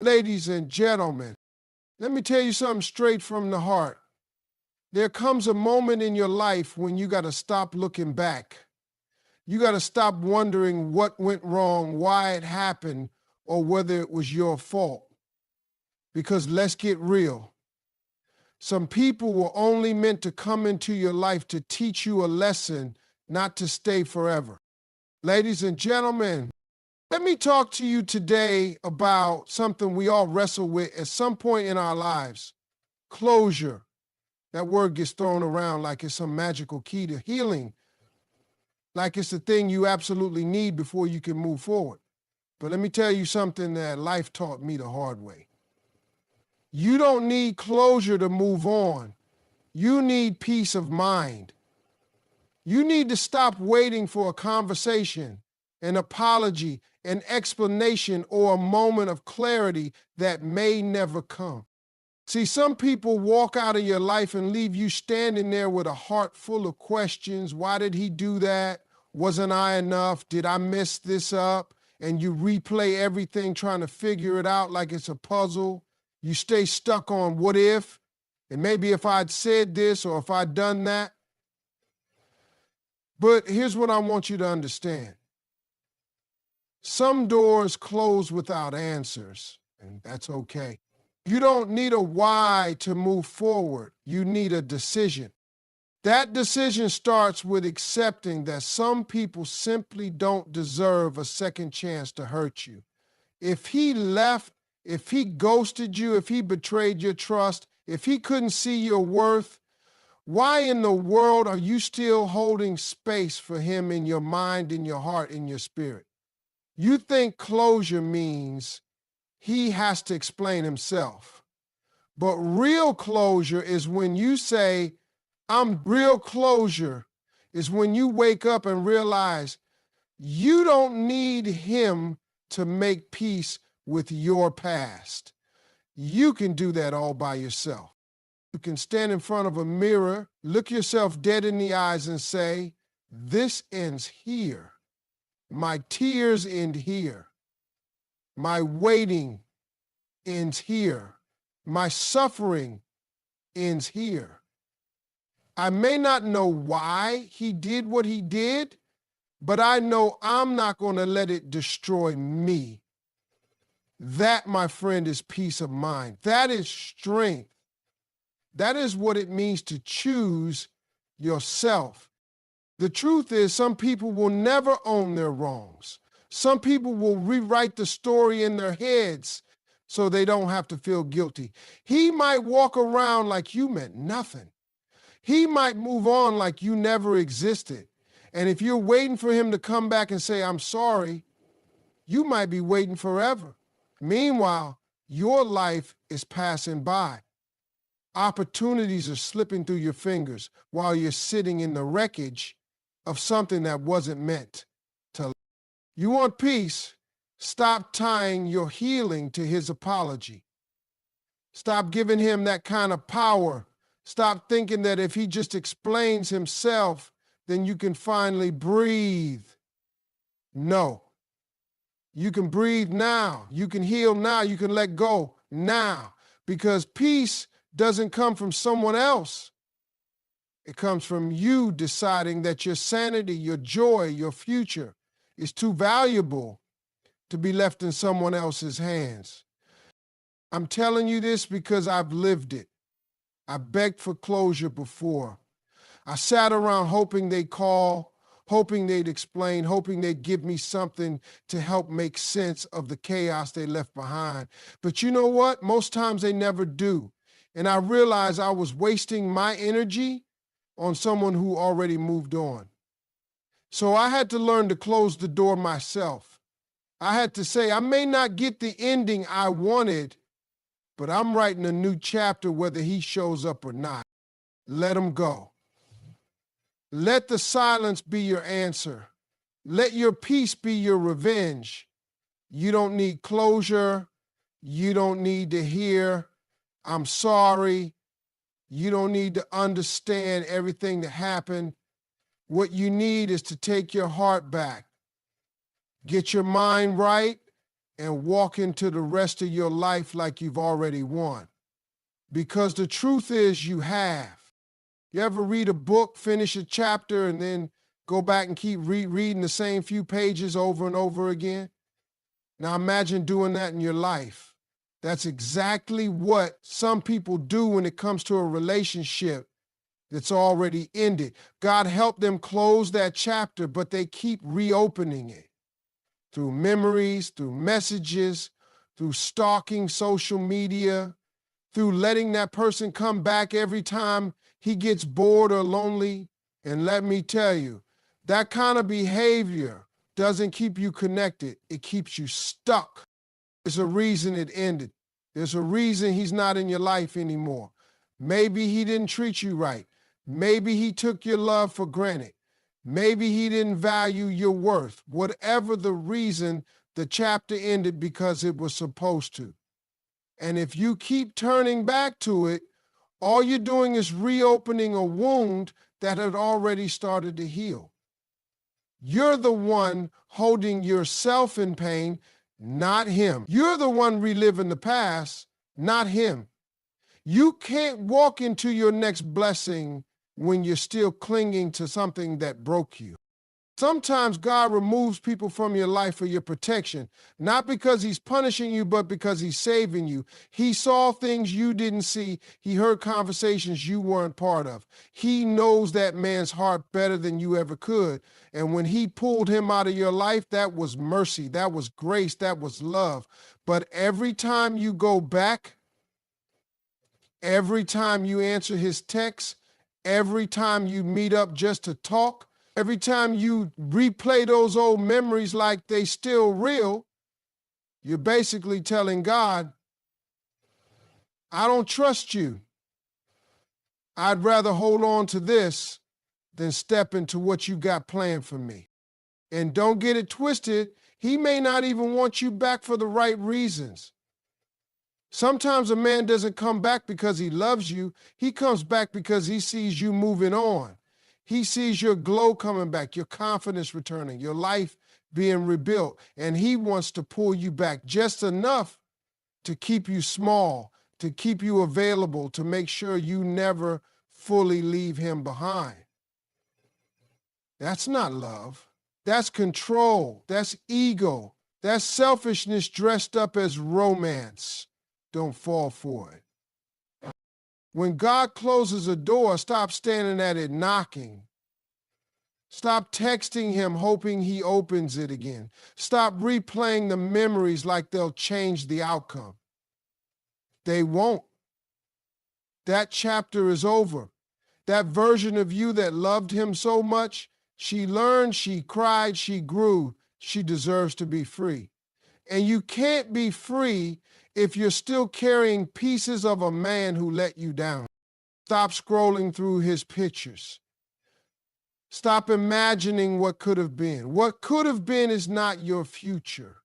Ladies and gentlemen, let me tell you something straight from the heart. There comes a moment in your life when you got to stop looking back. You got to stop wondering what went wrong, why it happened, or whether it was your fault. Because let's get real. Some people were only meant to come into your life to teach you a lesson, not to stay forever. Ladies and gentlemen, let me talk to you today about something we all wrestle with at some point in our lives. Closure. That word gets thrown around like it's some magical key to healing, like it's the thing you absolutely need before you can move forward. But let me tell you something that life taught me the hard way. You don't need closure to move on. You need peace of mind. You need to stop waiting for a conversation, an apology, an explanation, or a moment of clarity that may never come. See, some people walk out of your life and leave you standing there with a heart full of questions. Why did he do that? Wasn't I enough? Did I mess this up? And you replay everything trying to figure it out like it's a puzzle. You stay stuck on what if, and maybe if I'd said this or if I'd done that. But here's what I want you to understand. Some doors close without answers, and that's okay. You don't need a why to move forward. You need a decision. That decision starts with accepting that some people simply don't deserve a second chance to hurt you. If he left, if he ghosted you, if he betrayed your trust, if he couldn't see your worth, why in the world are you still holding space for him in your mind, in your heart, in your spirit? You think closure means he has to explain himself. But real closure is when you say, real closure is when you wake up and realize you don't need him to make peace with your past. You can do that all by yourself. You can stand in front of a mirror, look yourself dead in the eyes and say, this ends here. My tears end here. My waiting ends here. My suffering ends here. I may not know why he did what he did, but I know I'm not going to let it destroy me. That, my friend, is peace of mind. That is strength. That is what it means to choose yourself. The truth is, some people will never own their wrongs. Some people will rewrite the story in their heads so they don't have to feel guilty. He might walk around like you meant nothing. He might move on like you never existed. And if you're waiting for him to come back and say, I'm sorry, you might be waiting forever. Meanwhile, your life is passing by. Opportunities are slipping through your fingers while you're sitting in the wreckage of something that wasn't meant to last. You want peace? Stop tying your healing to his apology. Stop giving him that kind of power. Stop thinking that if he just explains himself, then you can finally breathe. No. You can breathe now. You can heal now. You can let go now. Because peace doesn't come from someone else. It comes from you deciding that your sanity, your joy, your future is too valuable to be left in someone else's hands. I'm telling you this because I've lived it. I begged for closure before. I sat around hoping they'd call, hoping they'd explain, hoping they'd give me something to help make sense of the chaos they left behind. But you know what? Most times they never do. And I realized I was wasting my energy on someone who already moved on. So I had to learn to close the door myself. I had to say, I may not get the ending I wanted, but I'm writing a new chapter whether he shows up or not. Let him go. Let the silence be your answer. Let your peace be your revenge. You don't need closure. You don't need to hear, I'm sorry. You don't need to understand everything that happened. What you need is to take your heart back. Get your mind right and walk into the rest of your life like you've already won. Because the truth is you have. You ever read a book, finish a chapter, and then go back and keep reading the same few pages over and over again? Now imagine doing that in your life. That's exactly what some people do when it comes to a relationship that's already ended. God helped them close that chapter, but they keep reopening it through memories, through messages, through stalking social media, through letting that person come back every time he gets bored or lonely. And let me tell you, that kind of behavior doesn't keep you connected. It keeps you stuck. There's a reason it ended. There's a reason he's not in your life anymore. Maybe he didn't treat you right. Maybe he took your love for granted. Maybe he didn't value your worth. Whatever the reason, the chapter ended because it was supposed to. And if you keep turning back to it, all you're doing is reopening a wound that had already started to heal. You're the one holding yourself in pain, not him. You're the one reliving the past, not him. You can't walk into your next blessing when you're still clinging to something that broke you. Sometimes God removes people from your life for your protection, not because he's punishing you, but because he's saving you. He saw things you didn't see. He heard conversations you weren't part of. He knows that man's heart better than you ever could. And when he pulled him out of your life, that was mercy, that was grace, that was love. But every time you go back, every time you answer his text, every time you meet up just to talk, every time you replay those old memories like they still real, you're basically telling God, I don't trust you. I'd rather hold on to this than step into what you got planned for me. And don't get it twisted, he may not even want you back for the right reasons. Sometimes a man doesn't come back because he loves you. He comes back because he sees you moving on. He sees your glow coming back, your confidence returning, your life being rebuilt. And he wants to pull you back just enough to keep you small, to keep you available, to make sure you never fully leave him behind. That's not love. That's control. That's ego. That's selfishness dressed up as romance. Don't fall for it. When God closes a door, stop standing at it knocking. Stop texting him hoping he opens it again. Stop replaying the memories like they'll change the outcome. They won't. That chapter is over. That version of you that loved him so much, she learned, she cried, she grew. She deserves to be free. And you can't be free if you're still carrying pieces of a man who let you down. Stop scrolling through his pictures. Stop imagining what could have been. What could have been is not your future.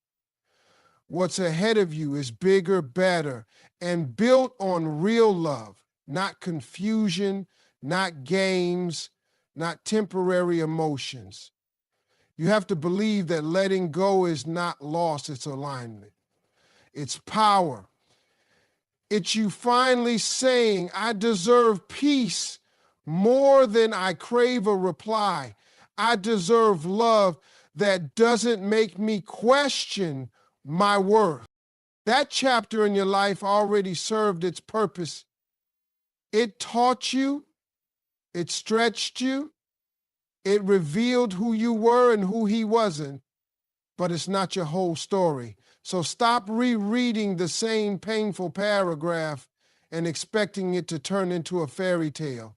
What's ahead of you is bigger, better, and built on real love, not confusion, not games, not temporary emotions. You have to believe that letting go is not loss, it's alignment. It's power. It's you finally saying, I deserve peace more than I crave a reply. I deserve love that doesn't make me question my worth. That chapter in your life already served its purpose. It taught you, it stretched you, it revealed who you were and who he wasn't, but it's not your whole story. So stop rereading the same painful paragraph and expecting it to turn into a fairy tale.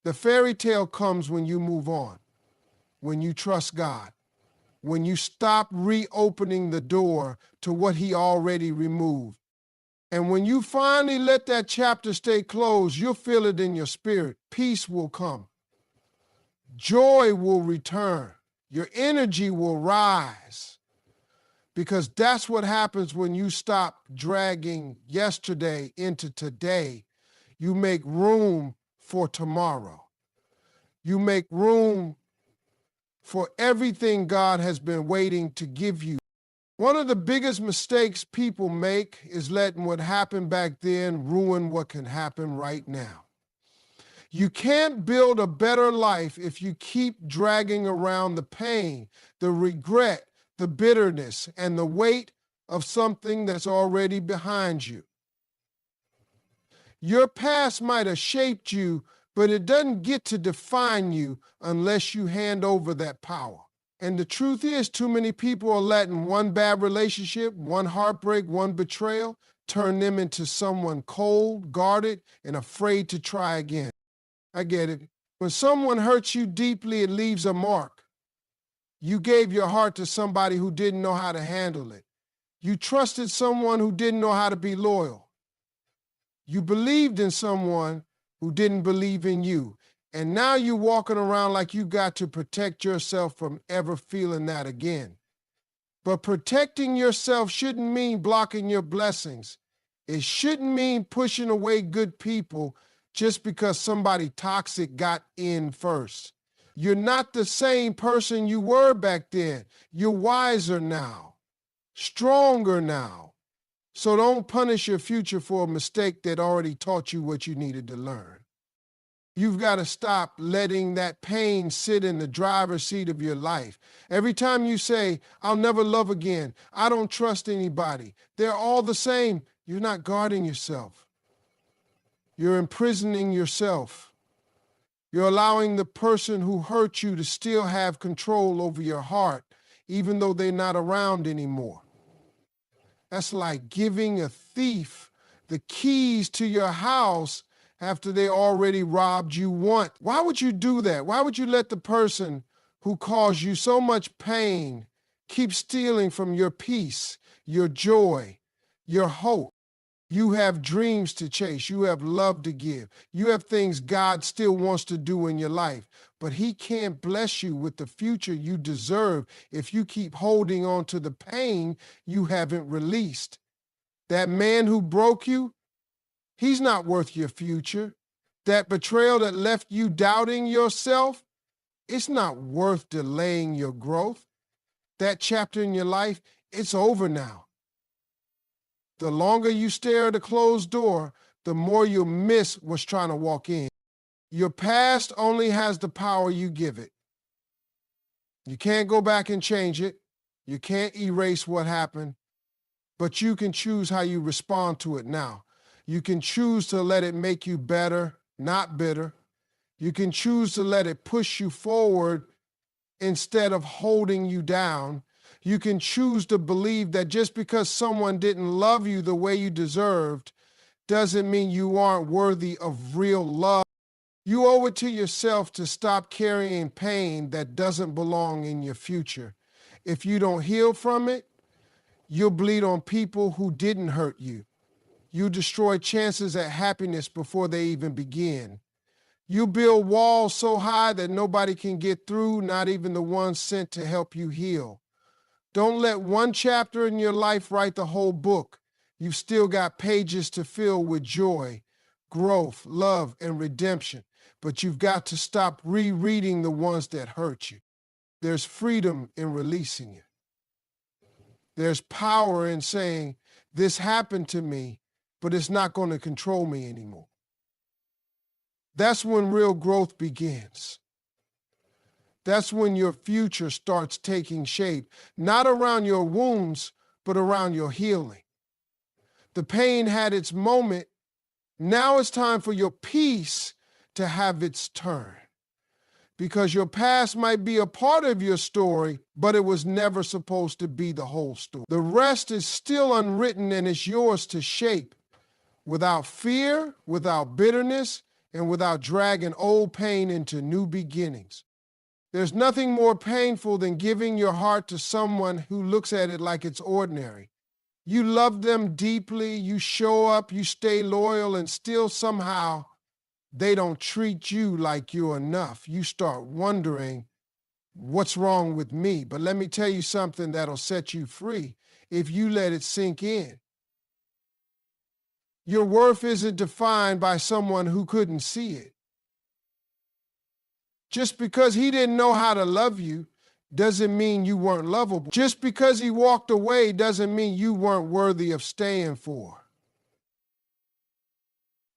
The fairy tale comes when you move on, when you trust God, when you stop reopening the door to what he already removed. And when you finally let that chapter stay closed, you'll feel it in your spirit. Peace will come. Joy will return. Your energy will rise. Because that's what happens when you stop dragging yesterday into today. You make room for tomorrow. You make room for everything God has been waiting to give you. One of the biggest mistakes people make is letting what happened back then ruin what can happen right now. You can't build a better life if you keep dragging around the pain, the regret, the bitterness, and the weight of something that's already behind you. Your past might have shaped you, but it doesn't get to define you unless you hand over that power. And the truth is, too many people are letting one bad relationship, one heartbreak, one betrayal, turn them into someone cold, guarded, and afraid to try again. I get it. When someone hurts you deeply, it leaves a mark. You gave your heart to somebody who didn't know how to handle it. You trusted someone who didn't know how to be loyal. You believed in someone who didn't believe in you. And now you're walking around like you got to protect yourself from ever feeling that again. But protecting yourself shouldn't mean blocking your blessings. It shouldn't mean pushing away good people just because somebody toxic got in first. You're not the same person you were back then. You're wiser now, stronger now. So don't punish your future for a mistake that already taught you what you needed to learn. You've got to stop letting that pain sit in the driver's seat of your life. Every time you say, I'll never love again, I don't trust anybody, they're all the same, you're not guarding yourself. You're imprisoning yourself. You're allowing the person who hurt you to still have control over your heart, even though they're not around anymore. That's like giving a thief the keys to your house after they already robbed you once. Why would you do that? Why would you let the person who caused you so much pain keep stealing from your peace, your joy, your hope? You have dreams to chase. You have love to give. You have things God still wants to do in your life. But he can't bless you with the future you deserve if you keep holding on to the pain you haven't released. That man who broke you, he's not worth your future. That betrayal that left you doubting yourself, it's not worth delaying your growth. That chapter in your life, it's over now. The longer you stare at a closed door, the more you'll miss what's trying to walk in. Your past only has the power you give it. You can't go back and change it. You can't erase what happened, but you can choose how you respond to it now. You can choose to let it make you better, not bitter. You can choose to let it push you forward instead of holding you down. You can choose to believe that just because someone didn't love you the way you deserved doesn't mean you aren't worthy of real love. You owe it to yourself to stop carrying pain that doesn't belong in your future. If you don't heal from it, you'll bleed on people who didn't hurt you. You destroy chances at happiness before they even begin. You build walls so high that nobody can get through, not even the ones sent to help you heal. Don't let one chapter in your life write the whole book. You've still got pages to fill with joy, growth, love, and redemption. But you've got to stop rereading the ones that hurt you. There's freedom in releasing it. There's power in saying, this happened to me, but it's not going to control me anymore. That's when real growth begins. That's when your future starts taking shape, not around your wounds, but around your healing. The pain had its moment. Now it's time for your peace to have its turn. Because your past might be a part of your story, but it was never supposed to be the whole story. The rest is still unwritten and it's yours to shape without fear, without bitterness, and without dragging old pain into new beginnings. There's nothing more painful than giving your heart to someone who looks at it like it's ordinary. You love them deeply, you show up, you stay loyal, and still somehow they don't treat you like you're enough. You start wondering, what's wrong with me? But let me tell you something that'll set you free if you let it sink in. Your worth isn't defined by someone who couldn't see it. Just because he didn't know how to love you doesn't mean you weren't lovable. Just because he walked away doesn't mean you weren't worthy of staying for.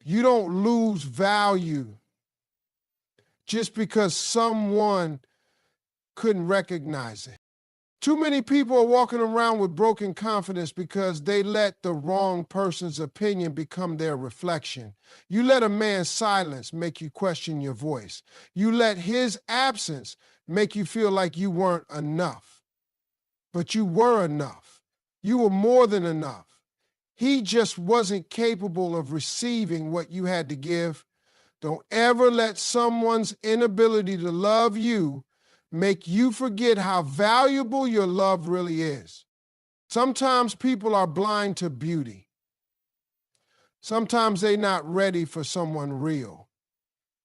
You don't lose value just because someone couldn't recognize it. Too many people are walking around with broken confidence because they let the wrong person's opinion become their reflection. You let a man's silence make you question your voice. You let his absence make you feel like you weren't enough. But you were enough. You were more than enough. He just wasn't capable of receiving what you had to give. Don't ever let someone's inability to love you make you forget how valuable your love really is. Sometimes people are blind to beauty. Sometimes they're not ready for someone real.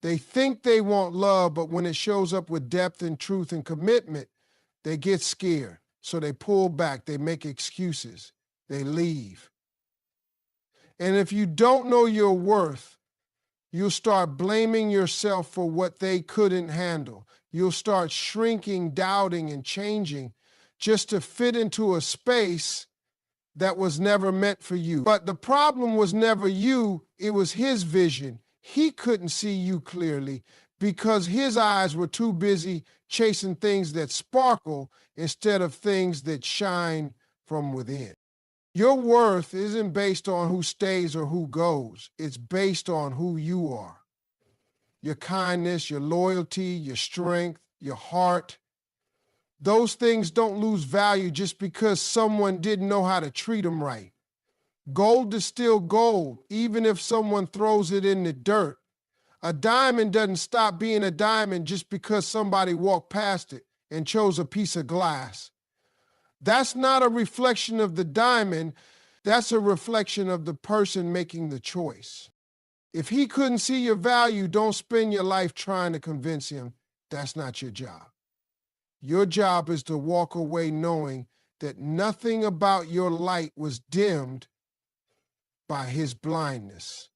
They think they want love, but when it shows up with depth and truth and commitment, they get scared. So they pull back, they make excuses, they leave. And if you don't know your worth, you'll start blaming yourself for what they couldn't handle. You'll start shrinking, doubting, and changing just to fit into a space that was never meant for you. But the problem was never you, it was his vision. He couldn't see you clearly because his eyes were too busy chasing things that sparkle instead of things that shine from within. Your worth isn't based on who stays or who goes. It's based on who you are. Your kindness, your loyalty, your strength, your heart. Those things don't lose value just because someone didn't know how to treat them right. Gold is still gold, even if someone throws it in the dirt. A diamond doesn't stop being a diamond just because somebody walked past it and chose a piece of glass. That's not a reflection of the diamond. That's a reflection of the person making the choice. If he couldn't see your value, don't spend your life trying to convince him. That's not your job. Your job is to walk away knowing that nothing about your light was dimmed by his blindness.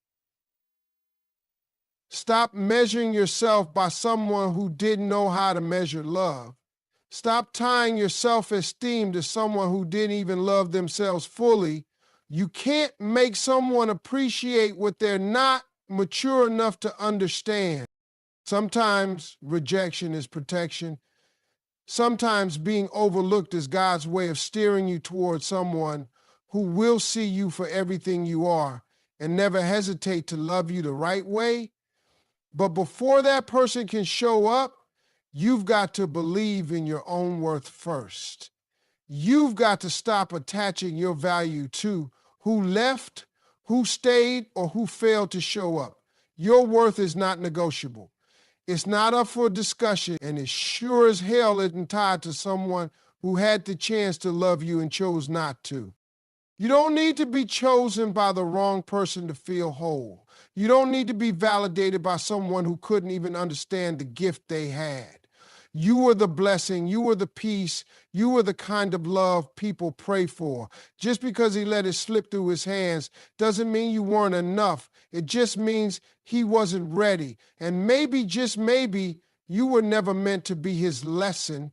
Stop measuring yourself by someone who didn't know how to measure love. Stop tying your self-esteem to someone who didn't even love themselves fully. You can't make someone appreciate what they're not mature enough to understand. Sometimes rejection is protection. Sometimes being overlooked is God's way of steering you towards someone who will see you for everything you are and never hesitate to love you the right way. But before that person can show up, you've got to believe in your own worth first. You've got to stop attaching your value to who left, who stayed, or who failed to show up. Your worth is not negotiable. It's not up for discussion, and it sure as hell isn't tied to someone who had the chance to love you and chose not to. You don't need to be chosen by the wrong person to feel whole. You don't need to be validated by someone who couldn't even understand the gift they had. You were the blessing, you were the peace, you were the kind of love people pray for. Just because he let it slip through his hands doesn't mean you weren't enough. It just means he wasn't ready. And maybe, just maybe, you were never meant to be his lesson.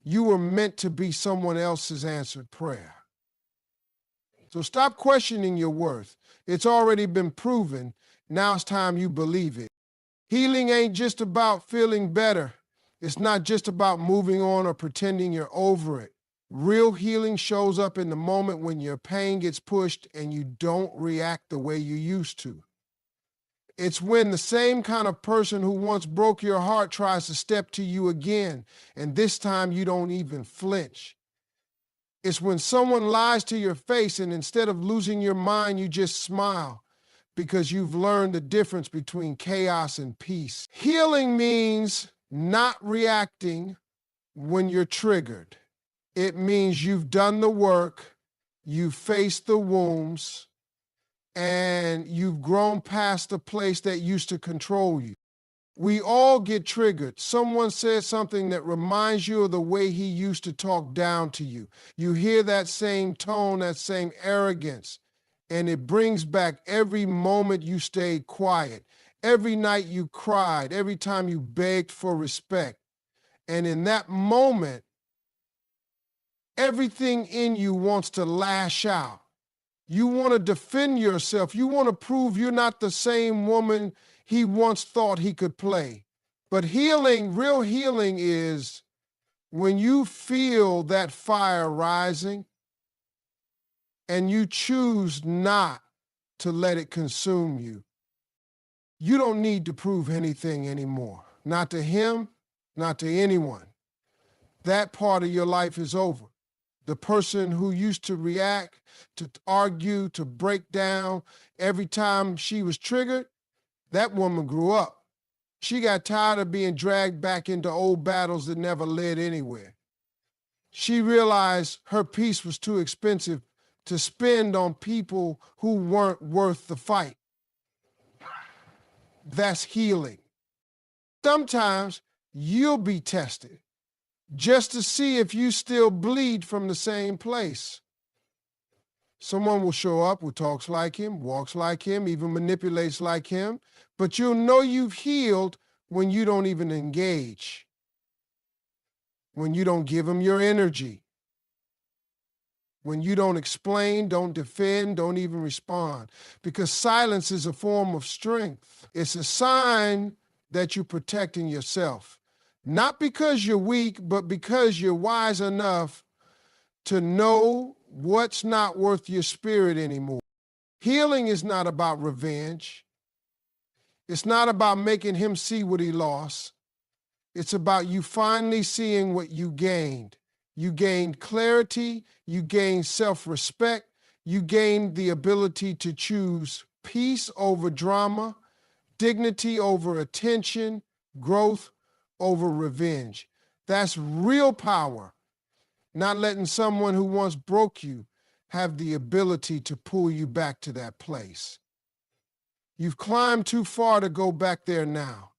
You were meant to be someone else's answered prayer. So stop questioning your worth. It's already been proven. Now it's time you believe it. Healing ain't just about feeling better. It's not just about moving on or pretending you're over it. Real healing shows up in the moment when your pain gets pushed and you don't react the way you used to. It's when the same kind of person who once broke your heart tries to step to you again, and this time you don't even flinch. It's when someone lies to your face and instead of losing your mind, you just smile because you've learned the difference between chaos and peace. Healing means not reacting when you're triggered. It means you've done the work, you've faced the wounds, and you've grown past the place that used to control you. We all get triggered. Someone says something that reminds you of the way he used to talk down to you. You hear that same tone, that same arrogance, and it brings back every moment you stayed quiet, every night you cried, every time you begged for respect. And in that moment, Everything in you wants to lash out. You want to defend yourself. You want to prove you're not the same woman he once thought he could play. But healing, real healing, is when you feel that fire rising and you choose not to let it consume you. You don't need to prove anything anymore. Not to him, not to anyone. That part of your life is over. The person who used to react, to argue, to break down every time she was triggered, that woman grew up. She got tired of being dragged back into old battles that never led anywhere. She realized her peace was too expensive to spend on people who weren't worth the fight. That's healing. Sometimes you'll be tested just to see if you still bleed from the same place. Someone will show up who talks like him, walks like him, even manipulates like him, but you'll know you've healed when you don't even engage, when you don't give them your energy, when you don't explain, don't defend, don't even respond, because silence is a form of strength. It's a sign that you're protecting yourself, not because you're weak, but because you're wise enough to know what's not worth your spirit anymore. Healing is not about revenge. It's not about making him see what he lost. It's about you finally seeing what you gained. You gained clarity, you gained self-respect, you gained the ability to choose peace over drama, dignity over attention, growth over revenge. That's real power, not letting someone who once broke you have the ability to pull you back to that place. You've climbed too far to go back there now.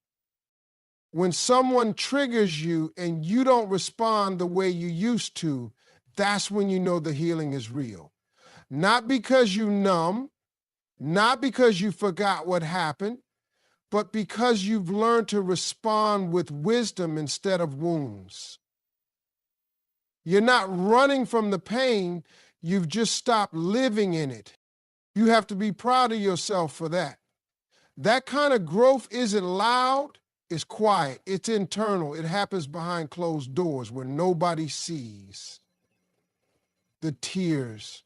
When someone triggers you and you don't respond the way you used to, that's when you know the healing is real. Not because you numb, not because you forgot what happened, but because you've learned to respond with wisdom instead of wounds. You're not running from the pain, you've just stopped living in it. You have to be proud of yourself for that. That kind of growth isn't loud, it's quiet, it's internal. It happens behind closed doors where nobody sees. The tears,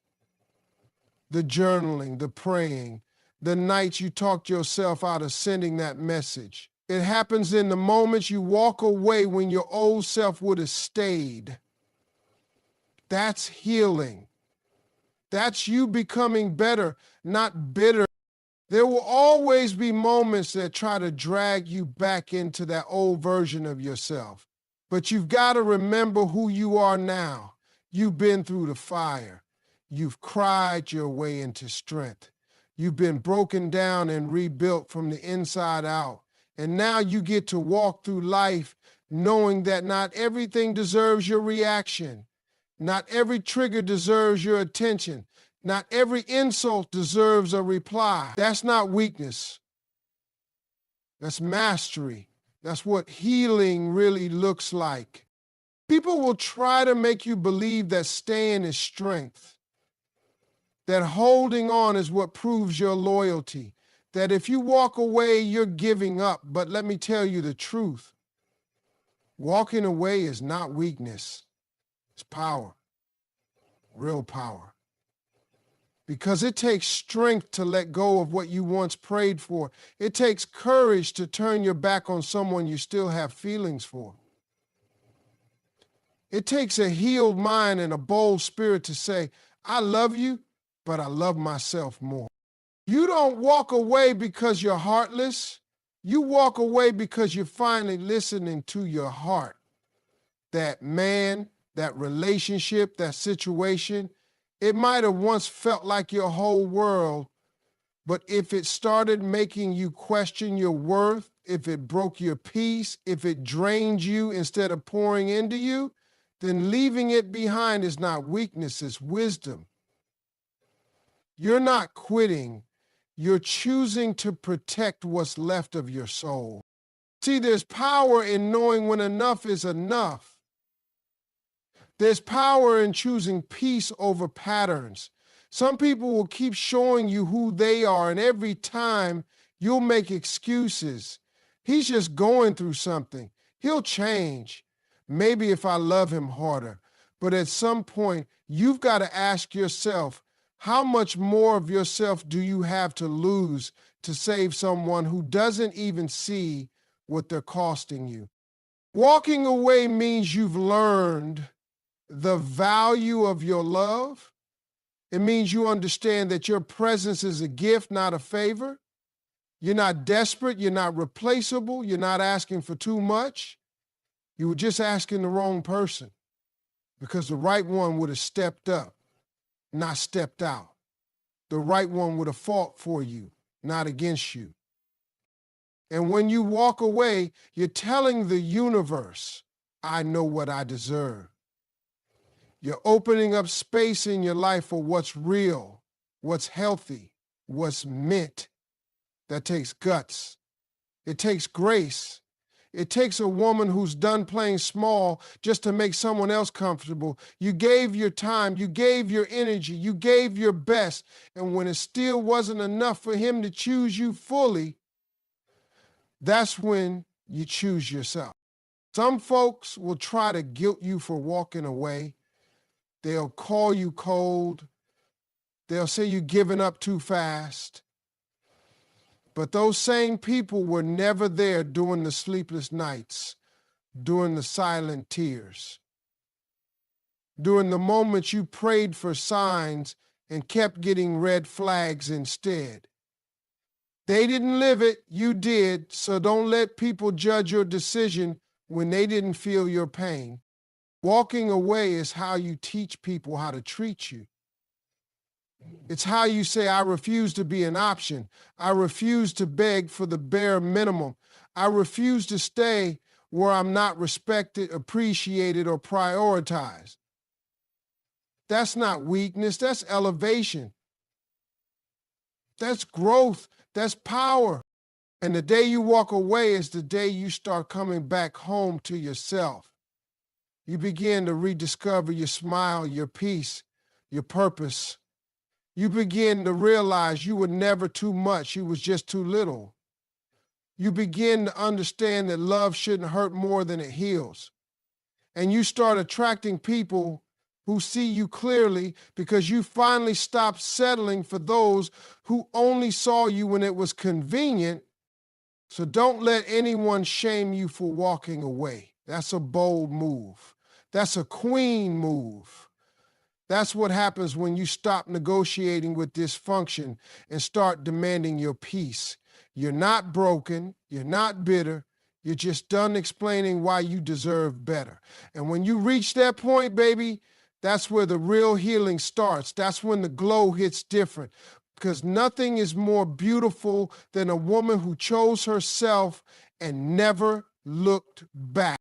the journaling, the praying, the nights you talked yourself out of sending that message. It happens in the moments you walk away when your old self would have stayed. That's healing. That's you becoming better, not bitter. There will always be moments that try to drag you back into that old version of yourself. But you've got to remember who you are now. You've been through the fire. You've cried your way into strength. You've been broken down and rebuilt from the inside out. And now you get to walk through life knowing that not everything deserves your reaction. Not every trigger deserves your attention. Not every insult deserves a reply. That's not weakness. That's mastery. That's what healing really looks like. People will try to make you believe that staying is strength, that holding on is what proves your loyalty, that if you walk away, you're giving up. But let me tell you the truth. Walking away is not weakness. It's power, real power. Because it takes strength to let go of what you once prayed for. It takes courage to turn your back on someone you still have feelings for. It takes a healed mind and a bold spirit to say, I love you, but I love myself more. You don't walk away because you're heartless. You walk away because you're finally listening to your heart. That man, that relationship, that situation, it might have once felt like your whole world, but if it started making you question your worth, if it broke your peace, if it drained you instead of pouring into you, then leaving it behind is not weakness, it's wisdom. You're not quitting, you're choosing to protect what's left of your soul. See, there's power in knowing when enough is enough. There's power in choosing peace over patterns. Some people will keep showing you who they are, and every time you'll make excuses. He's just going through something. He'll change. Maybe if I love him harder. But at some point, you've got to ask yourself, how much more of yourself do you have to lose to save someone who doesn't even see what they're costing you? Walking away means you've learned the value of your love. It means you understand that your presence is a gift, not a favor. You're not desperate. You're not replaceable. You're not asking for too much. You were just asking the wrong person, because the right one would have stepped up, not stepped out. The right one would have fought for you, not against you. And when you walk away, you're telling the universe, I know what I deserve. You're opening up space in your life for what's real, what's healthy, what's meant. That takes guts. It takes grace. It takes a woman who's done playing small just to make someone else comfortable. You gave your time, you gave your energy, you gave your best, and when it still wasn't enough for him to choose you fully, that's when you choose yourself. Some folks will try to guilt you for walking away. They'll call you cold. They'll say you're giving up too fast. But those same people were never there during the sleepless nights, during the silent tears, during the moments you prayed for signs and kept getting red flags instead. They didn't live it, you did, so don't let people judge your decision when they didn't feel your pain. Walking away is how you teach people how to treat you. It's how you say, I refuse to be an option. I refuse to beg for the bare minimum. I refuse to stay where I'm not respected, appreciated, or prioritized. That's not weakness, that's elevation. That's growth, that's power. And the day you walk away is the day you start coming back home to yourself. You begin to rediscover your smile, your peace, your purpose. You begin to realize you were never too much, you was just too little. You begin to understand that love shouldn't hurt more than it heals. And you start attracting people who see you clearly because you finally stopped settling for those who only saw you when it was convenient. So don't let anyone shame you for walking away. That's a bold move. That's a queen move. That's what happens when you stop negotiating with dysfunction and start demanding your peace. You're not broken. You're not bitter. You're just done explaining why you deserve better. And when you reach that point, baby, that's where the real healing starts. That's when the glow hits different. Because nothing is more beautiful than a woman who chose herself and never looked back.